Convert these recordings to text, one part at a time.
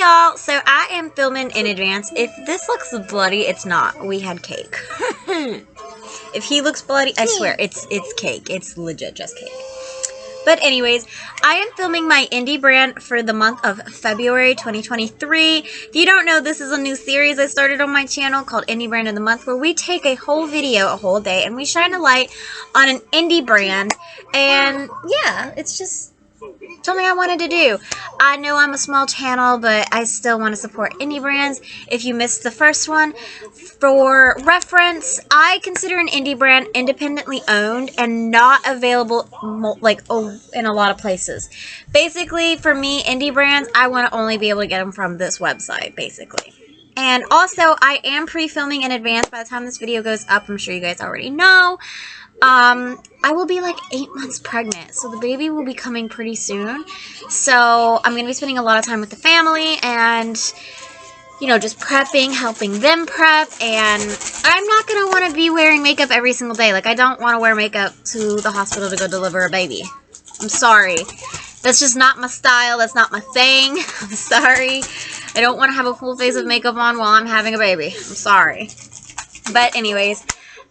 y'all, so I am filming in advance. If this looks bloody, it's not. We had cake. If he looks bloody, I swear, it's cake. It's legit just cake. But anyways, I am filming my indie brand for the month of February 2023. If you don't know, this is a new series I started on my channel called Indie Brand of the Month, where we take a whole video, a whole day, and we shine a light on an indie brand. And yeah, it's just something I wanted to do. I know I'm a small channel, but I still want to support indie brands. If you missed the first one, for reference, I consider an indie brand independently owned and not available in a lot of places. Basically, for me, indie brands, I want to only be able to get them from this website, basically. And also, I am pre-filming in advance. By the time this video goes up, I'm sure you guys already know, I will be like 8 months pregnant, so the baby will be coming pretty soon. So I'm going to be spending a lot of time with the family and, you know, just prepping, helping them prep, and I'm not going to want to be wearing makeup every single day. Like, I don't want to wear makeup to the hospital to go deliver a baby. I'm sorry. That's just not my style. That's not my thing. I'm sorry. I don't want to have a full face of makeup on while I'm having a baby. I'm sorry. But anyways,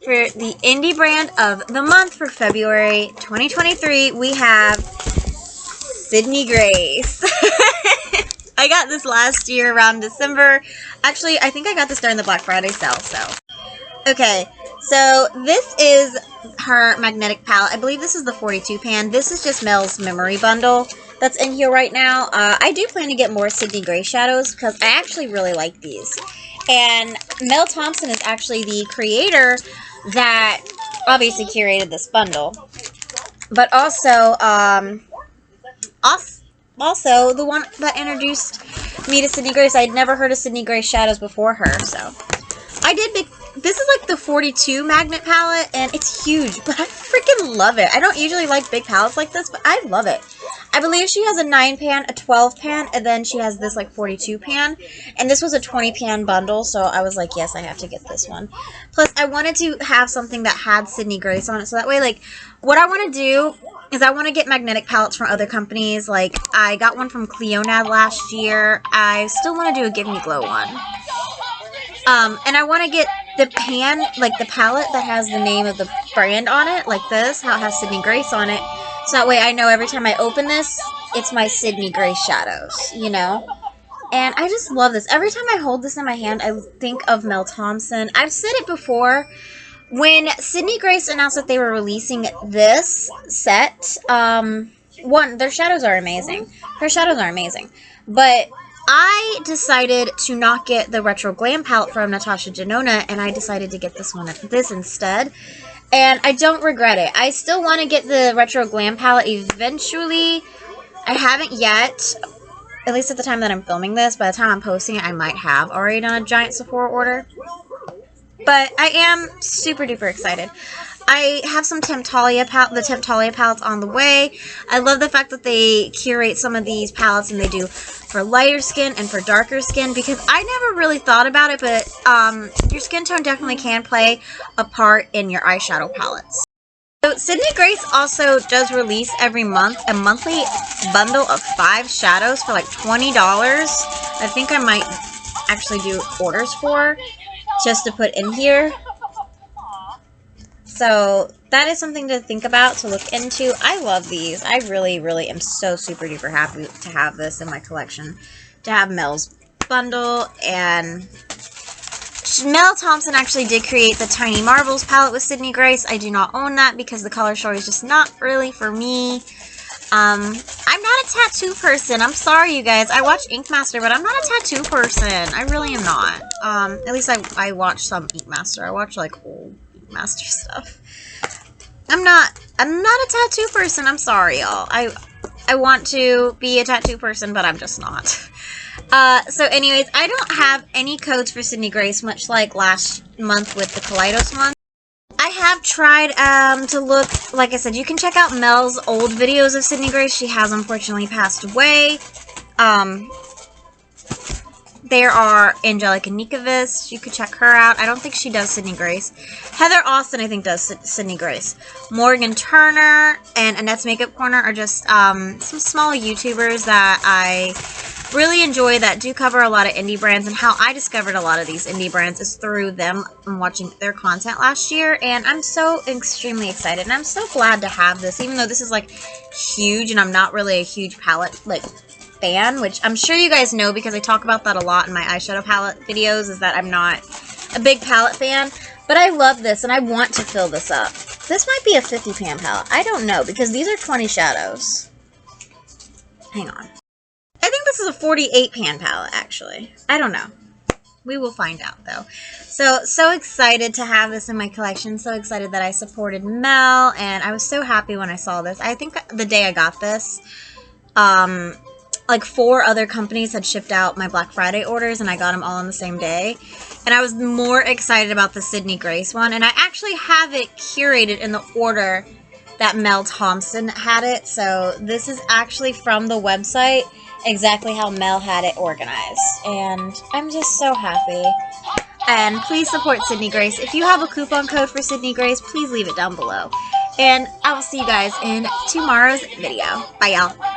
for the indie brand of the month for February 2023, we have Sydney Grace. I got this last year around December. Actually, I think I got this during the Black Friday sale, so. Okay, so this is her magnetic palette. I believe this is the 42 pan. This is just Mel's memory bundle that's in here right now. I do plan to get more Sydney Grace shadows because I actually really like these. And Mel Thompson is actually the creator that obviously curated this bundle. But also, also the one that introduced me to Sydney Grace. I'd never heard of Sydney Grace shadows before her, so I did make. This is like the 42 magnet palette, and it's huge, but I freaking love it. I don't usually like big palettes like this, but I love it. I believe she has a 9 pan, a 12 pan, and then she has this like 42 pan, and this was a 20 pan bundle, so I was like, yes, I have to get this one. Plus, I wanted to have something that had Sydney Grace on it, so that way, like, what I want to do is I want to get magnetic palettes from other companies. Like, I got one from Cleonad last year. I still want to do a Give Me Glow one. And I want to get the pan, like the palette that has the name of the brand on it, like this, how it has Sydney Grace on it. So that way I know every time I open this, it's my Sydney Grace shadows, you know? And I just love this. Every time I hold this in my hand, I think of Mel Thompson. I've said it before. When Sydney Grace announced that they were releasing this set, their shadows are amazing. Her shadows are amazing. But I decided to not get the Retro Glam palette from Natasha Denona, and I decided to get this instead. And I don't regret it. I still want to get the Retro Glam palette eventually. I haven't yet, at least at the time that I'm filming this. By the time I'm posting it, I might have already done a giant Sephora order. But I am super duper excited. I have some the Temptalia palettes on the way. I love the fact that they curate some of these palettes, and they do for lighter skin and for darker skin, because I never really thought about it, but your skin tone definitely can play a part in your eyeshadow palettes. So Sydney Grace also does release every month a monthly bundle of 5 shadows for like $20. I think I might actually do orders for just to put in here. So that is something to think about, to look into. I love these. I really, really am so super duper happy to have this in my collection. To have Mel's bundle. And Mel Thompson actually did create the Tiny Marbles palette with Sydney Grace. I do not own that because the color story is just not really for me. I'm not a tattoo person. I'm sorry, you guys. I watch Ink Master, but I'm not a tattoo person. I really am not. At least I watch some Ink Master. I watch like old Master stuff. I'm not a tattoo person. I'm sorry, y'all. I want to be a tattoo person, but I'm just not. So anyways, I don't have any codes for Sydney Grace, much like last month with the Kaleidos month. I have tried to look, like I said, you can check out Mel's old videos of Sydney Grace. She has unfortunately passed away. There are Angelica Nikovic. You could check her out. I don't think she does Sydney Grace. Heather Austin, I think, does Sydney Grace. Morgan Turner and Annette's Makeup Corner are just some small YouTubers that I really enjoy that do cover a lot of indie brands, and how I discovered a lot of these indie brands is through them and watching their content last year, and I'm so extremely excited, and I'm so glad to have this, even though this is like huge, and I'm not really a huge palette like fan, which I'm sure you guys know because I talk about that a lot in my eyeshadow palette videos, is that I'm not a big palette fan, but I love this, and I want to fill this up. This might be a 50 pan palette. I don't know, because these are 20 shadows. Hang on. I think this is a 48 pan palette, actually. I don't know. We will find out, though. So excited to have this in my collection. So excited that I supported Mel, and I was so happy when I saw this. I think the day I got this, like 4 other companies had shipped out my Black Friday orders, and I got them all on the same day. And I was more excited about the Sydney Grace one, and I actually have it curated in the order that Mel Thompson had it. So this is actually from the website, exactly how Mel had it organized. And I'm just so happy. And please support Sydney Grace. If you have a coupon code for Sydney Grace, please leave it down below. And I will see you guys in tomorrow's video. Bye, y'all.